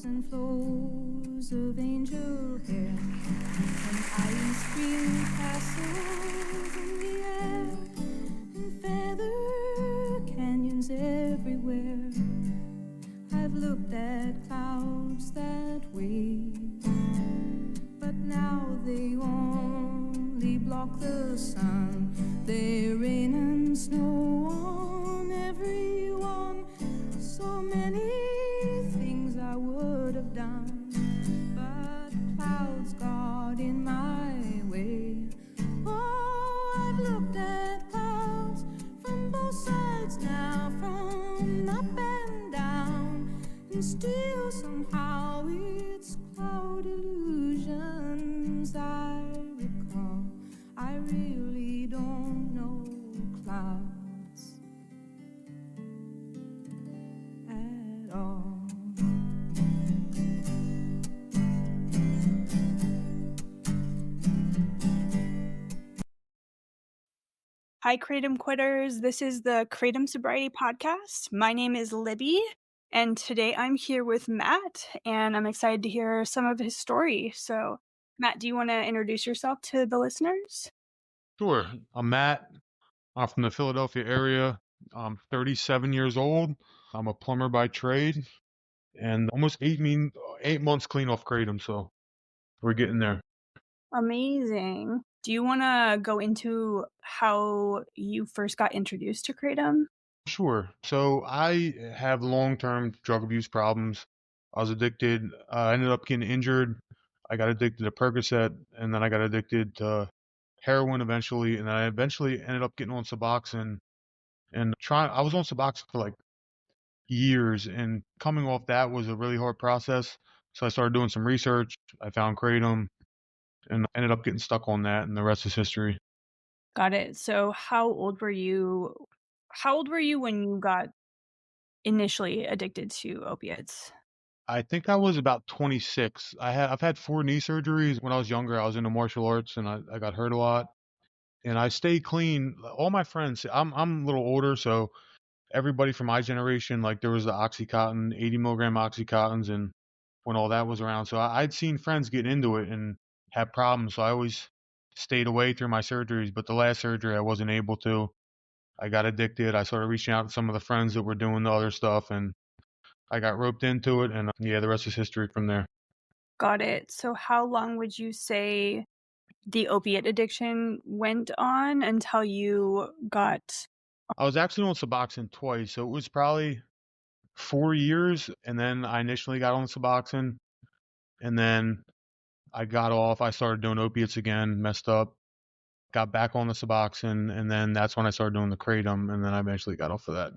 and flows of angel hair and ice cream castles in the air and feather canyons everywhere. I've looked at clouds that wave, but now they only block the sun. They rain and snow on everyone. So many things I would have done, but clouds got in my way. Oh, I've looked at clouds from both sides now, from up and down, and still somehow it's cloud illusions I recall. I really don't know clouds at all. Hi, Kratom Quitters. This is the Kratom Sobriety Podcast. My name is Libby, and today I'm here with Matt, and I'm excited to hear some of his story. So, Matt, do you want to introduce yourself to the listeners? Sure. I'm Matt. I'm from the Philadelphia area. I'm 37 years old. I'm a plumber by trade and almost 8 months clean off Kratom, so we're getting there. Amazing. Do you want to go into how you first got introduced to Kratom? Sure. So I have long-term drug abuse problems. I was addicted. I ended up getting injured. I got addicted to Percocet, and then I got addicted to heroin eventually, and I eventually ended up getting on Suboxone. And I was on Suboxone for like years, and coming off that was a really hard process. So I started doing some research. I found Kratom and ended up getting stuck on that, and the rest is history. Got it. So, how old were you? How old were you when you got initially addicted to opiates? I think I was about 26. I've had 4 knee surgeries. When I was younger, I was into martial arts, and I got hurt a lot. And I stayed clean. All my friends, I'm a little older, so everybody from my generation, like there was the Oxycontin, 80 milligram Oxycontins, and when all that was around. So I'd seen friends get into it and have problems. So I always stayed away through my surgeries. But the last surgery, I wasn't able to. I got addicted. I started reaching out to some of the friends that were doing the other stuff, and I got roped into it. And yeah, the rest is history from there. Got it. So, how long would you say the opiate addiction went on until you got? I was actually on Suboxone twice. So it was probably 4 years. And then I initially got on Suboxone. And then I got off. I started doing opiates again, messed up, got back on the Suboxone, and then that's when I started doing the Kratom, and then I eventually got off of that.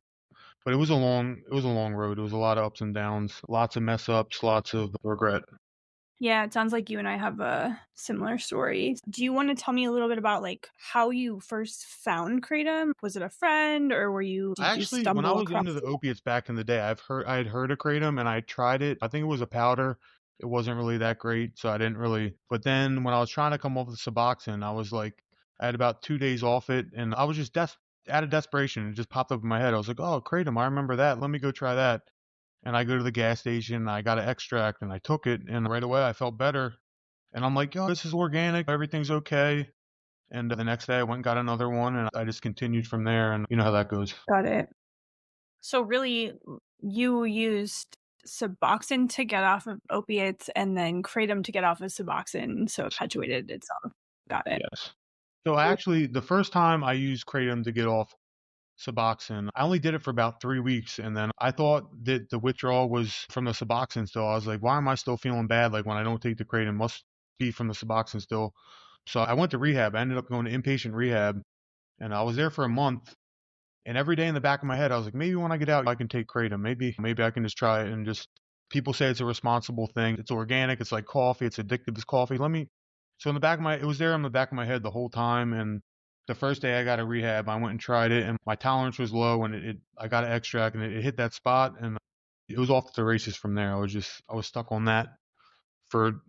But it was a long road. It was a lot of ups and downs, lots of mess ups, lots of regret. Yeah, it sounds like you and I have a similar story. Do you want to tell me a little bit about like how you first found Kratom? Was it a friend or did you Actually, when I stumble was into across the it? opiates back in the day, I had heard of Kratom and I tried it. I think it was a powder. It wasn't really that great, so I didn't really. But then when I was trying to come off the Suboxone, I was like, I had about 2 days off it, and I was just out of desperation. It just popped up in my head. I was like, oh, Kratom, I remember that. Let me go try that. And I go to the gas station, I got an extract, and I took it, and right away I felt better. And I'm like, yo, this is organic, everything's okay. And the next day I went and got another one, and I just continued from there, and you know how that goes. Got it. So really you used Suboxone to get off of opiates and then Kratom to get off of Suboxone, so it perpetuated itself. Got it. Yes. So actually, the first time I used Kratom to get off Suboxone, I only did it for about 3 weeks, and then I thought that the withdrawal was from the Suboxone still. I was like, why am I still feeling bad? Like when I don't take the Kratom, must be from the Suboxone still. So I went to rehab. I ended up going to inpatient rehab, and I was there for a month. And every day in the back of my head, I was like, maybe when I get out, I can take Kratom. Maybe I can just try it and just. People say it's a responsible thing. It's organic. It's like coffee. It's addictive as coffee. So in the back of it was there in the back of my head the whole time. And the first day I got a rehab, I went and tried it, and my tolerance was low, and I got an extract, and it hit that spot, and it was off to the races from there. I was stuck on that for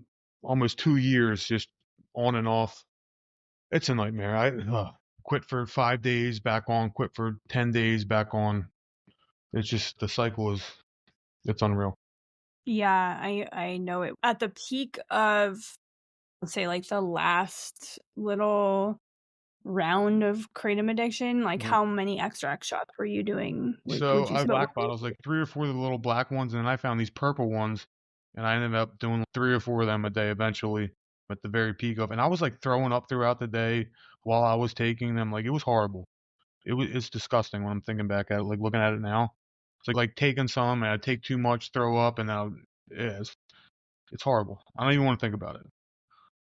almost 2 years, just on and off. It's a nightmare. I quit for 5 days, back on, quit for 10 days, back on. It's just the cycle it's unreal. Yeah, I know it. At the peak of, let's say, like, the last little round of kratom addiction, like, Mhm. how many extract shots were you doing? So Would you I say about black bottles, like 3 or 4 of the little black ones, and then I found these purple ones, and I ended up doing 3 or 4 of them a day eventually at the very peak of, and I was, like, throwing up throughout the day while I was taking them, like, it was horrible. It's disgusting when I'm thinking back at it, like, looking at it now. It's like taking some, and I'd take too much, throw up, and then yeah, it's horrible. I don't even wanna think about it.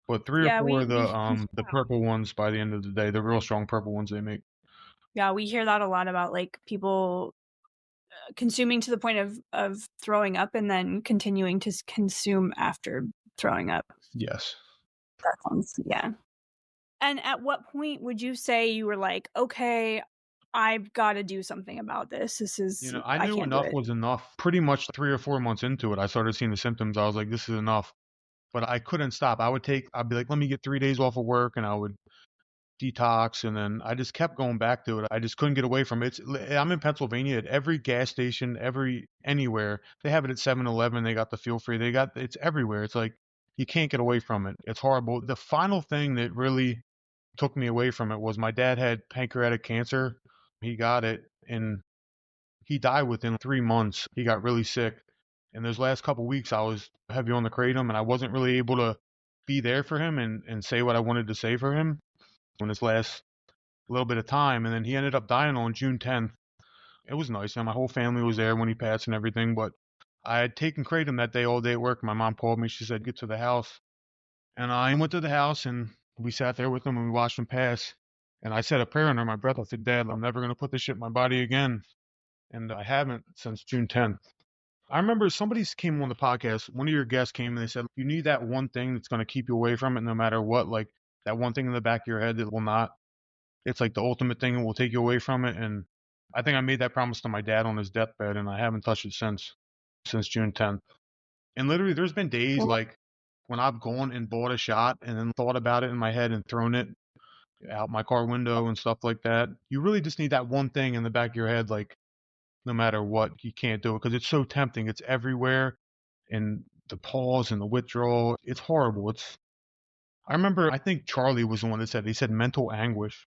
But 3 or Yeah, 4 of we the purple ones by the end of the day, the real strong purple ones they make. yeah, we hear that a lot about, like, people consuming to the point of throwing up and then continuing to consume after throwing up. Yes. That sounds yeah. And at what point would you say you were like, "Okay, I've gotta do something about this. This You is know, I I knew can't do enough it." was enough. Pretty much 3 or 4 months into it, I started seeing the symptoms. I was like, "This is enough." But I couldn't stop. I'd be like, "Let me get 3 days off of work," and I would detox, and then I just kept going back to it. I just couldn't get away from it. I'm in Pennsylvania. At every gas station, anywhere, they have it at 7-Eleven. They got the Feel Free. It's everywhere. It's like you can't get away from it. It's horrible. The final thing that really took me away from it was my dad had pancreatic cancer. He got it, and he died within 3 months. He got really sick. And those last couple weeks, I was heavy on the kratom, and I wasn't really able to be there for him and say what I wanted to say for him in this last little bit of time. And then he ended up dying on June 10th. It was nice. And my whole family was there when he passed and everything. But I had taken kratom that day all day at work. My mom called me. She said, "Get to the house." And I went to the house, and we sat there with him and we watched him pass. And I said a prayer under my breath. I said, "Dad, I'm never going to put this shit in my body again." And I haven't since June 10th. I remember somebody came on the podcast. One of your guests came and they said, "You need that one thing that's going to keep you away from it no matter what. Like that one thing in the back of your head that will not, it's like the ultimate thing that will take you away from it." And I think I made that promise to my dad on his deathbed, and I haven't touched it since June 10th. And literally, there's been days Well, like when I've gone and bought a shot and then thought about it in my head and thrown it out my car window and stuff like that. You really just need that one thing in the back of your head, like no matter what, you can't do it because it's so tempting. It's everywhere, and the pause and the withdrawal. It's horrible. I remember, I think Charlie was the one that said, he said mental anguish.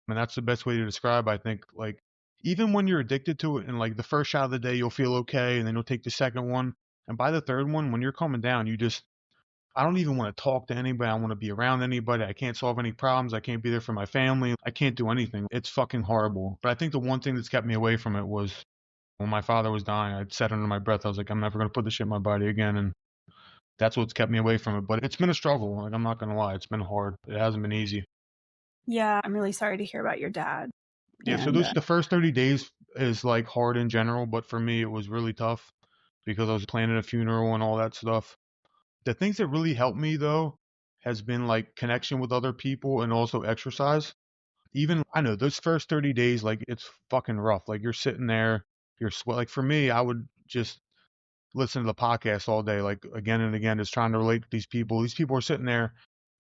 And that's the best way to describe, I think, like, even when you're addicted to it and like the first shot of the day, you'll feel okay. And then you'll take the second one. And by the third one, when you're coming down, I don't even want to talk to anybody. I want to be around anybody. I can't solve any problems. I can't be there for my family. I can't do anything. It's fucking horrible. But I think the one thing that's kept me away from it was when my father was dying, I said under my breath, I was like, "I'm never going to put this shit in my body again." And that's what's kept me away from it. But it's been a struggle. Like, I'm not going to lie. It's been hard. It hasn't been easy. yeah, I'm really sorry to hear about your dad, Yeah. So and, the first 30 days is like hard in general. But for me, it was really tough because I was planning a funeral and all that stuff. The things that really helped me though has been like connection with other people and also exercise. Even I know those first 30 days, like it's fucking rough. Like you're sitting there, you're sweat. Like for me, I would just listen to the podcast all day, like again and again, just trying to relate to these people. These people are sitting there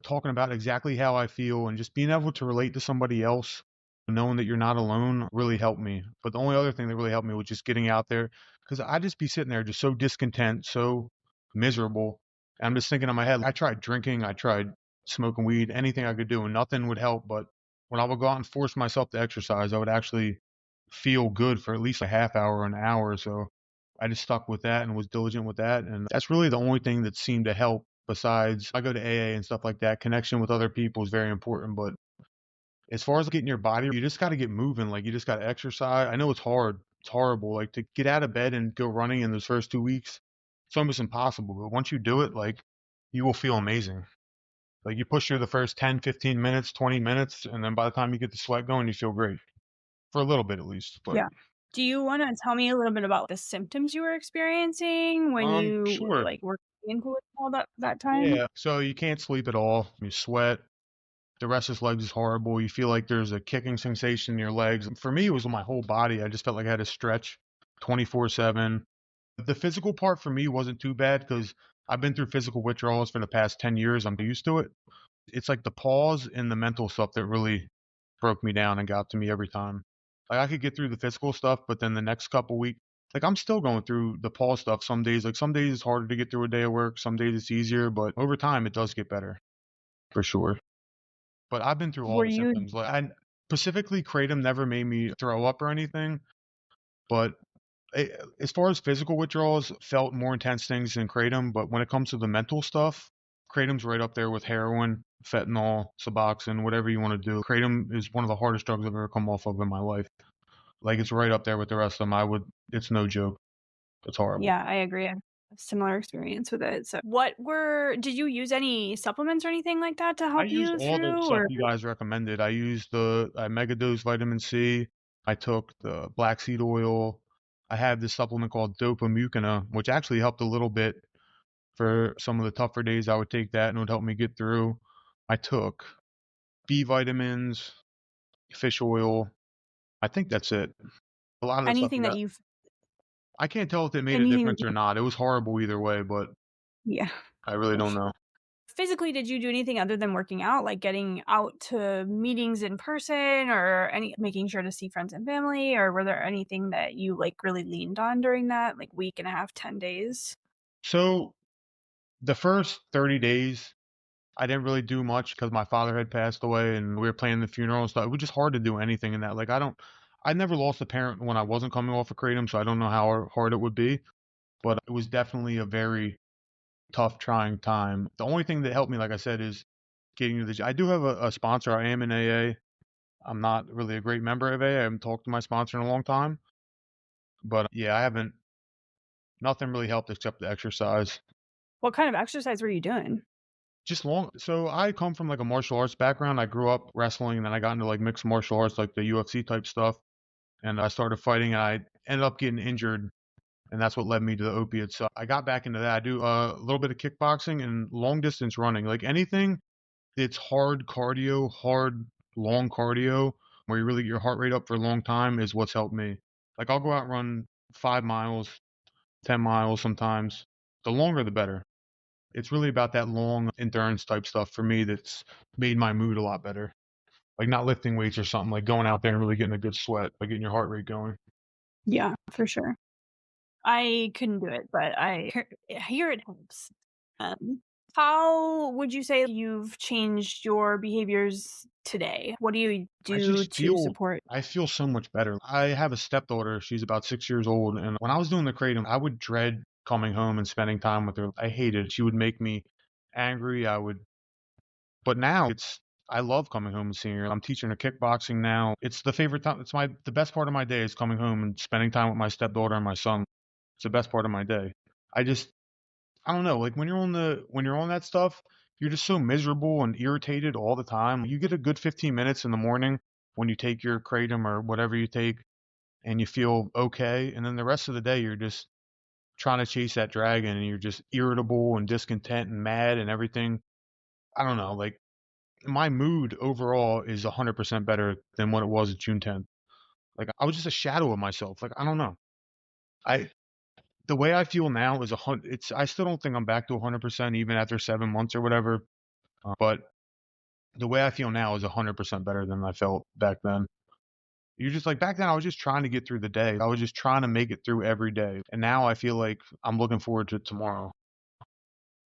talking about exactly how I feel, and just being able to relate to somebody else, knowing that you're not alone, really helped me. But the only other thing that really helped me was just getting out there, because I just be sitting there just so discontent, so miserable. And I'm just thinking in my head, I tried drinking, I tried smoking weed, anything I could do, and nothing would help. But when I would go out and force myself to exercise, I would actually feel good for at least a half hour, an hour. So I just stuck with that and was diligent with that. And that's really the only thing that seemed to help. Besides, I go to AA and stuff like that. Connection with other people is very important. But as far as getting your body, you just got to get moving. Like, you just got to exercise. I know it's hard. It's horrible. Like, to get out of bed and go running in those first 2 weeks, it's almost impossible. But once you do it, like, you will feel amazing. Like, you push through the first 10, 15 minutes, 20 minutes, and then by the time you get the sweat going, you feel great. For a little bit at least. But yeah. Do you wanna tell me a little bit about the symptoms you were experiencing when you, sure. like, were into it all that time? Yeah. So you can't sleep at all. You sweat. The restless legs is horrible. You feel like there's a kicking sensation in your legs. For me, it was my whole body. I just felt like I had to stretch 24/7. The physical part for me wasn't too bad because I've been through physical withdrawals for the past 10 years. I'm used to it. It's like the pause and the mental stuff that really broke me down and got to me every time. Like I could get through the physical stuff, but then the next couple weeks, Like, I'm still going through the pause stuff some days. Like, some days it's harder to get through a day of work, some days it's easier, but over time it does get better for sure. But I've been through all Were the you symptoms. Like, I specifically kratom never made me throw up or anything, but as far as physical withdrawals, felt more intense things than kratom. But when it comes to the mental stuff, kratom's right up there with heroin, fentanyl, Suboxone, whatever you want to do. Kratom is one of the hardest drugs I've ever come off of in my life. Like, it's right up there with the rest of them. It's no joke. It's horrible. Yeah, I agree. I have a similar experience with it. So, did you use any supplements or anything like that to I help used you all the through? stuff Or you guys recommended. I used I megadose vitamin C. I took the black seed oil. I had this supplement called dopamucina, which actually helped a little bit for some of the tougher days. I would take that and it would help me get through. I took B vitamins, fish oil. I think that's it. A lot of the stuff anything you that got. you've I can't tell if it made a anything difference or not. It was horrible either way, but yeah. I really don't know. Physically, did you do anything other than working out, like getting out to meetings in person or any making sure to see friends and family, or were there anything that you, like, really leaned on during that, like, week and a half, 10 days? So the first 30 days, I didn't really do much because my father had passed away and we were planning the funeral and stuff. It was just hard to do anything in that. Like, I never lost a parent when I wasn't coming off of kratom, so I don't know how hard it would be, but it was definitely a very tough, trying time. The only thing that helped me, like I said, is getting to the gym. I do have a sponsor. I am in AA. I'm not really a great member of AA. I haven't talked to my sponsor in a long time, but yeah, I haven't, nothing really helped except the exercise. What kind of exercise were you doing? Just long. So I come from like a martial arts background. I grew up wrestling and then I got into like mixed martial arts, like the UFC type stuff. And I started fighting and I ended up getting injured. And that's what led me to the opiates. So I got back into that. I do a little bit of kickboxing and long distance running. Like anything that's hard cardio, hard, long cardio, where you really get your heart rate up for a long time is what's helped me. Like I'll go out and run 5 miles, 10 miles sometimes. The longer, the better. It's really about that long endurance type stuff for me that's made my mood a lot better. Like not lifting weights or something, like going out there and really getting a good sweat, like getting your heart rate going. Yeah, for sure. I couldn't do it, but I hear it helps. Um, how would you say you've changed your behaviors today? What do you I do just to feel support I feel so much better. I have a stepdaughter. She's about 6 years old, and when I was doing the kratom, I would dread coming home and spending time with her. I hated it. She would make me angry. But now I love coming home and seeing her. I'm teaching her kickboxing now. It's the favorite time. The best part of my day is coming home and spending time with my stepdaughter and my son. It's the best part of my day. I just I don't know, like when you're on that stuff, you're just so miserable and irritated all the time. You get a good 15 minutes in the morning when you take your kratom or whatever you take and you feel okay, and then the rest of the day you're just trying to chase that dragon and you're just irritable and discontent and mad and everything. I don't know, like my mood overall is 100% better than what it was at June 10th. Like I was just a shadow of myself. Like I don't know. I The way I feel now is I still don't think I'm back to 100% even after 7 months or whatever. But the way I feel now is 100% better than I felt back then. You're just like back then I was just trying to get through the day. I was just trying to make it through every day. And now I feel like I'm looking forward to tomorrow.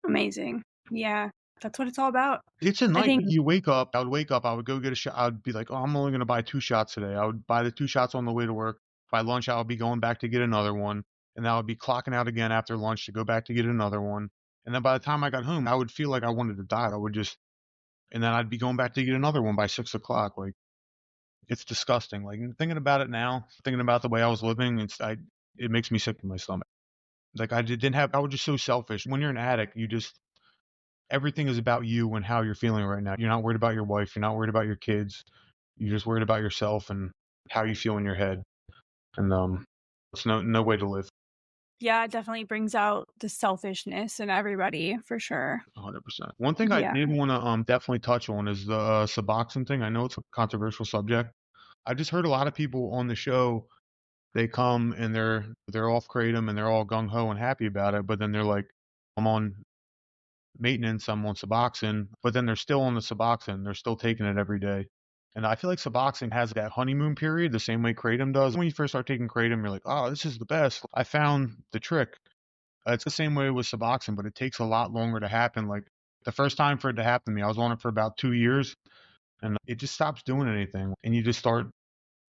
amazing? Yeah, that's what it's all about. It's a I night think you wake up. I would wake up. I would go get a shot. I would be like, oh, I'm only going to buy 2 shots today. I would buy the 2 shots on the way to work. By lunch, I would be going back to get another one. And then I would be clocking out again after lunch to go back to get another one. And then by the time I got home, I would feel like I wanted to die. And then I'd be going back to get another one by 6 o'clock. Like, it's disgusting. Like, thinking about it now, thinking about the way I was living, it makes me sick to my stomach. Like, I was just so selfish. When you're an addict, everything is about you and how you're feeling right now. You're not worried about your wife. You're not worried about your kids. You're just worried about yourself and how you feel in your head. And it's no way to live. yeah, it definitely brings out the selfishness in everybody for sure. 100%. One thing I Yeah. did want to definitely touch on is the Suboxone thing. I know it's a controversial subject. I just heard a lot of people on the show. They come and they're off kratom and they're all gung ho and happy about it, but then they're like, I'm on maintenance, I'm on Suboxone, but then they're still on the Suboxone. They're still taking it every day. And I feel like Suboxone has that honeymoon period the same way Kratom does. When you first start taking Kratom, you're like, oh, this is the best. I found the trick. It's the same way with Suboxone, but it takes a lot longer to happen. Like the first time for it to happen to me, I was on it for about 2 years and it just stops doing anything. And you just start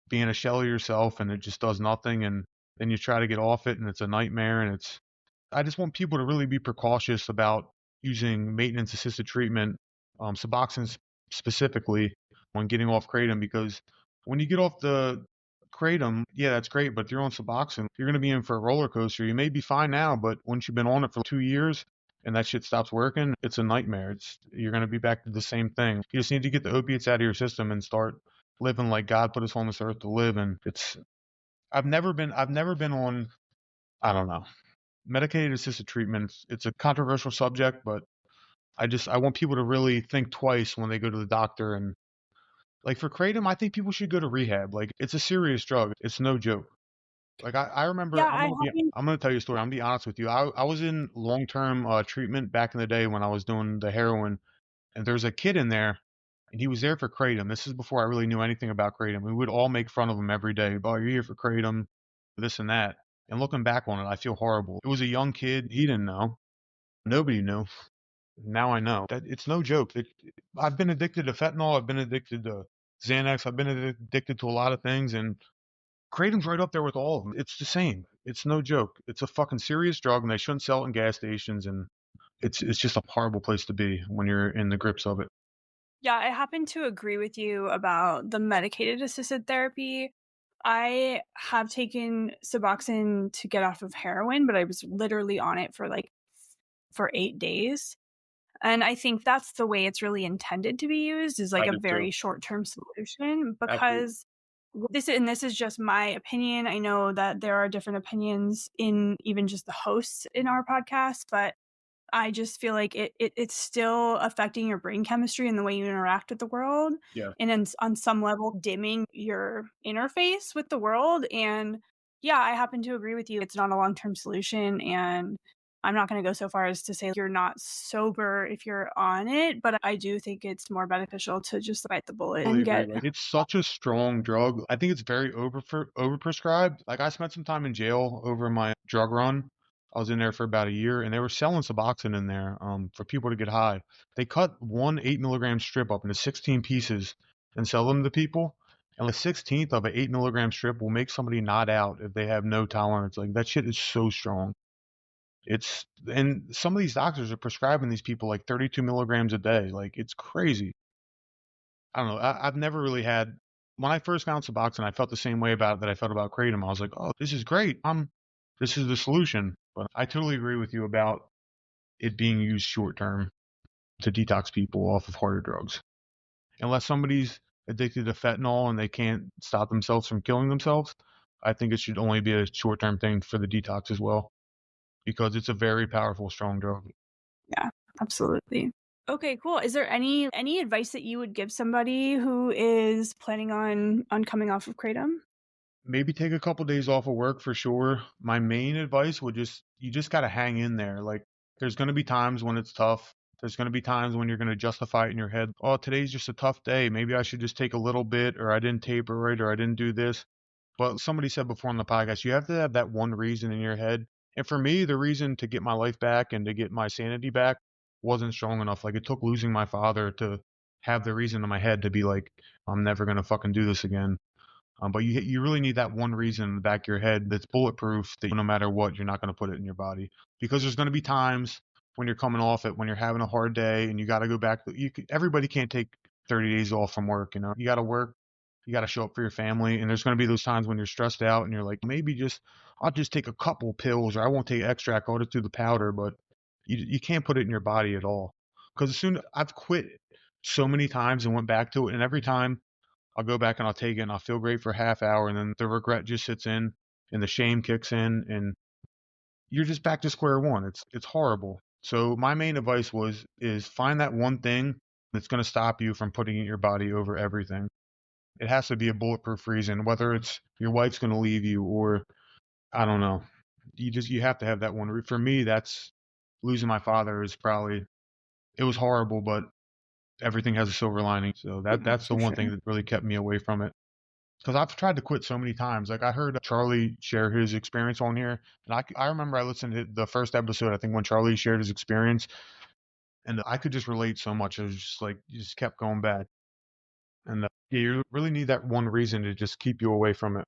being a shell of yourself and it just does nothing. And then you try to get off it and it's a nightmare. And I just want people to really be precautious about using maintenance assisted treatment, Suboxone specifically, when getting off Kratom, because when you get off the Kratom, yeah, that's great, but if you're on Suboxone, you're going to be in for a roller coaster. You may be fine now, but once you've been on it for 2 years and that shit stops working, it's a nightmare. You're going to be back to the same thing. You just need to get the opiates out of your system and start living like God put us on this earth to live. And I've never been on, I don't know, medicated assisted treatment. It's a controversial subject, but I want people to really think twice when they go to the doctor. And like for Kratom, I think people should go to rehab. Like it's a serious drug. It's no joke. Like I remember, Yeah, I haven't. I'm gonna tell you a story. I'm gonna be honest with you. I was in long-term treatment back in the day when I was doing the heroin, and there's a kid in there, and he was there for Kratom. This is before I really knew anything about Kratom. We would all make fun of him every day. Oh, you're here for Kratom, this and that. And looking back on it, I feel horrible. It was a young kid. He didn't know. Nobody knew. Now I know that it's no joke. I've been addicted to fentanyl. I've been addicted to Xanax. I've been addicted to a lot of things, and Kratom's right up there with all of them. It's the same. It's no joke. It's a fucking serious drug, and they shouldn't sell it in gas stations. And it's just a horrible place to be when you're in the grips of it. Yeah, I happen to agree with you about the medicated assisted therapy. I have taken Suboxone to get off of heroin, but I was literally on it for 8 days. And I think that's the way it's really intended to be used, is like I a do too. very short-term solution, Absolutely. because this is just my opinion. I know that there are different opinions in even just the hosts in our podcast, but I just feel like it's still affecting your brain chemistry and the way you interact with the world, Yeah. and on some level dimming your interface with the world. And yeah, I happen to agree with you. It's not a long-term solution, and I'm not going to go so far as to say you're not sober if you're on it, but I do think it's more beneficial to just bite the bullet Totally and agree. get. Like it's such a strong drug. I think it's very overprescribed. Like I spent some time in jail over my drug run. I was in there for about a year, and they were selling Suboxone in there for people to get high. They cut one 8 milligram strip up into 16 pieces and sell them to people. And the 16th of an 8 milligram strip will make somebody nod out if they have no tolerance. Like that shit is so strong. And some of these doctors are prescribing these people like 32 milligrams a day. Like it's crazy. I don't know. I've never really had. When I first found Suboxone, I felt the same way about it that I felt about Kratom. I was like, "Oh, this is great. This is the solution." But I totally agree with you about it being used short term to detox people off of harder drugs. Unless somebody's addicted to fentanyl and they can't stop themselves from killing themselves, I think it should only be a short term thing for the detox as well, because it's a very powerful, strong drug. Yeah, absolutely. Okay, cool. Is there any advice that you would give somebody who is planning on coming off of Kratom? Maybe take a couple days off of work for sure. My main advice would you just got to hang in there. Like there's going to be times when it's tough. There's going to be times when you're going to justify it in your head. Oh, today's just a tough day. Maybe I should just take a little bit, or I didn't taper right, or I didn't do this. But somebody said before on the podcast, you have to have that one reason in your head. And for me, the reason to get my life back and to get my sanity back wasn't strong enough. Like it took losing my father to have the reason in my head to be like, I'm never going to fucking do this again. But you really need that one reason in the back of your head that's bulletproof, that no matter what, you're not going to put it in your body. Because there's going to be times when you're coming off it, when you're having a hard day and you got to go back. Everybody can't take 30 days off from work. You got to work. You got to show up for your family. And there's going to be those times when you're stressed out and you're like, I'll just take a couple pills, or I won't take extract. I'll just do the powder. But you can't put it in your body at all. Because I've quit so many times and went back to it. And every time I'll go back and I'll take it and I'll feel great for a half hour, and then the regret just sits in and the shame kicks in and you're just back to square one. It's horrible. So my main advice is find that one thing that's going to stop you from putting your body over everything. It has to be a bulletproof reason, whether it's your wife's going to leave you or I don't know. You have to have that one. For me, that's losing my father is probably, it was horrible, but everything has a silver lining. So Yeah, that's the for one sure. thing that really kept me away from it. Because I've tried to quit so many times. Like I heard Charlie share his experience on here, and I remember I listened to the first episode. I think when Charlie shared his experience, and I could just relate so much. It was just like you just kept going back, and yeah, you really need that one reason to just keep you away from it.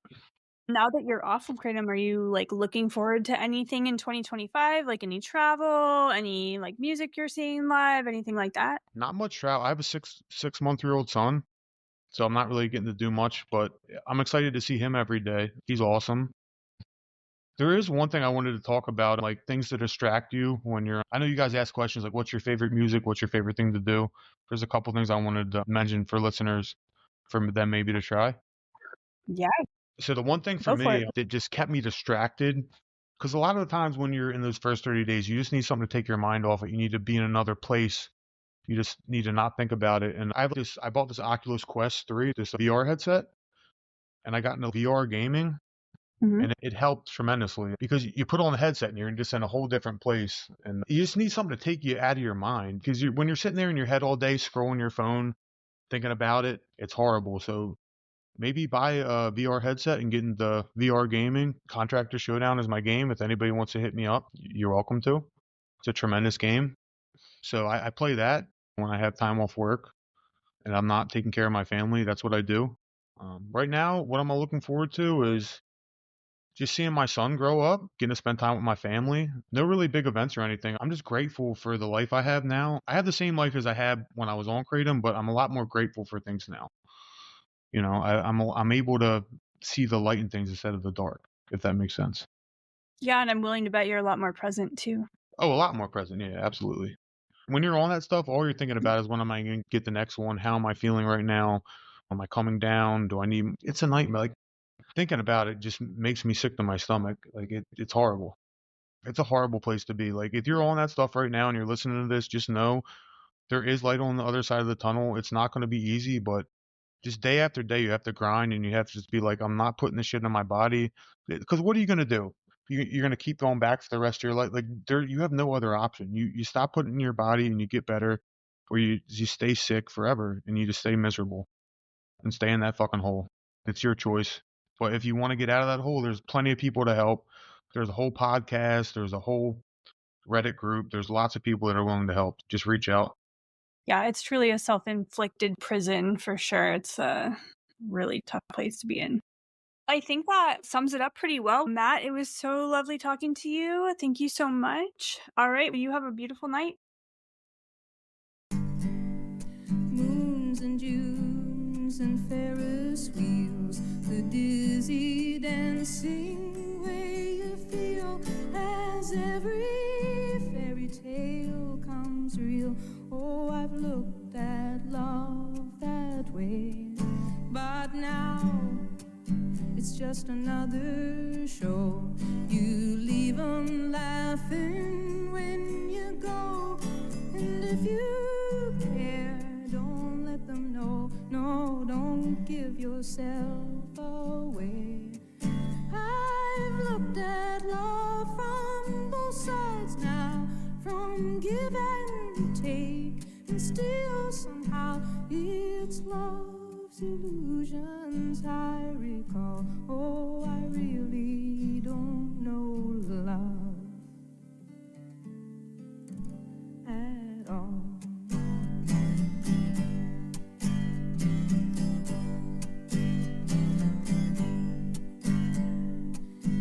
Now that you're off of Kratom, are you, like, looking forward to anything in 2025? Like, any travel, any, like, music you're seeing live, anything like that? Not much travel. I have a six month-year-old son, so I'm not really getting to do much. But I'm excited to see him every day. He's awesome. There is one thing I wanted to talk about, like things that distract you when you're. I know you guys ask questions like, "What's your favorite music? What's your favorite thing to do?" There's a couple things I wanted to mention for listeners, for them maybe to try. Yeah, So the one thing for go for it. me that just kept me distracted, because a lot of the times when you're in those first 30 days, you just need something to take your mind off it. You need to be in another place. You just need to not think about it. And I bought this Oculus Quest 3, this VR headset, and I got into VR gaming. Mhm. And it helped tremendously because you put on the headset and you're just in a whole different place. And you just need something to take you out of your mind because when you're sitting there in your head all day scrolling your phone, thinking about it, it's horrible. So maybe buy a VR headset and get into VR gaming. Contractor Showdown is my game. If anybody wants to hit me up, you're welcome to. It's a tremendous game. So I play that when I have time off work and I'm not taking care of my family. That's what I do. Right now, what I'm looking forward to is just seeing my son grow up, getting to spend time with my family. No really big events or anything. I'm just grateful for the life I have now. I have the same life as I had when I was on Kratom, but I'm a lot more grateful for things now. I'm able to see the light in things instead of the dark, if that makes sense. Yeah, and I'm willing to bet you're a lot more present too. Oh, a lot more present. Yeah, absolutely. When you're on that stuff, all you're thinking about is when am I going to get the next one? How am I feeling right now? Am I coming down? Do I need? It's a nightmare. Like thinking about it just makes me sick to my stomach. Like it's horrible. It's a horrible place to be. Like if you're on that stuff right now and you're listening to this, just know there is light on the other side of the tunnel. It's not going to be easy, but just day after day, you have to grind and you have to just be like, I'm not putting this shit in my body. Because what are you going to do? You're going to keep going back for the rest of your life. Like you have no other option. You stop putting it in your body and you get better, or you stay sick forever and you just stay miserable and stay in that fucking hole. It's your choice. But if you want to get out of that hole, there's plenty of people to help. There's a whole podcast. There's a whole Reddit group. There's lots of people that are willing to help. Just reach out. Yeah, it's truly a self-inflicted prison for sure. It's a really tough place to be in. I think that sums it up pretty well. Matt, it was so lovely talking to you. Thank you so much. All right, you have a beautiful night. Moons and Junes and Ferris wheels, the dizzy dancing way you feel as every fairy tale comes real. Oh, I've looked at love that way, but now it's just another show. You leave 'em laughing when you go, and if you care, don't let them know. No, don't give yourself away. I've looked at love from both sides now, from give and take, and still somehow it's love's illusions I recall. Oh, I really don't know love at all.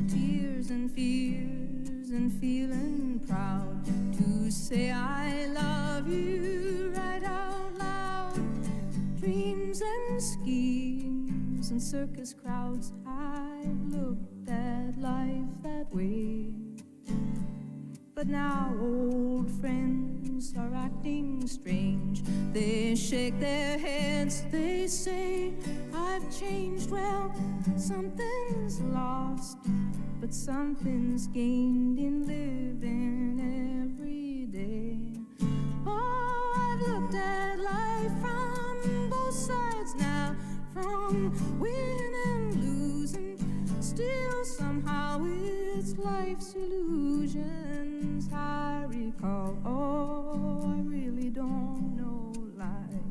Tears and fears and feeling proud to say I love you right out loud. Dreams and schemes and circus crowds, I've looked at life that way. But now old friends are acting strange. They shake their heads, they say I've changed. Well, something's lost, but something's gained in living every day. Oh, I've looked at life from both sides now, from winning and losing. Still somehow it's life's illusions I recall. Oh, I really don't know light.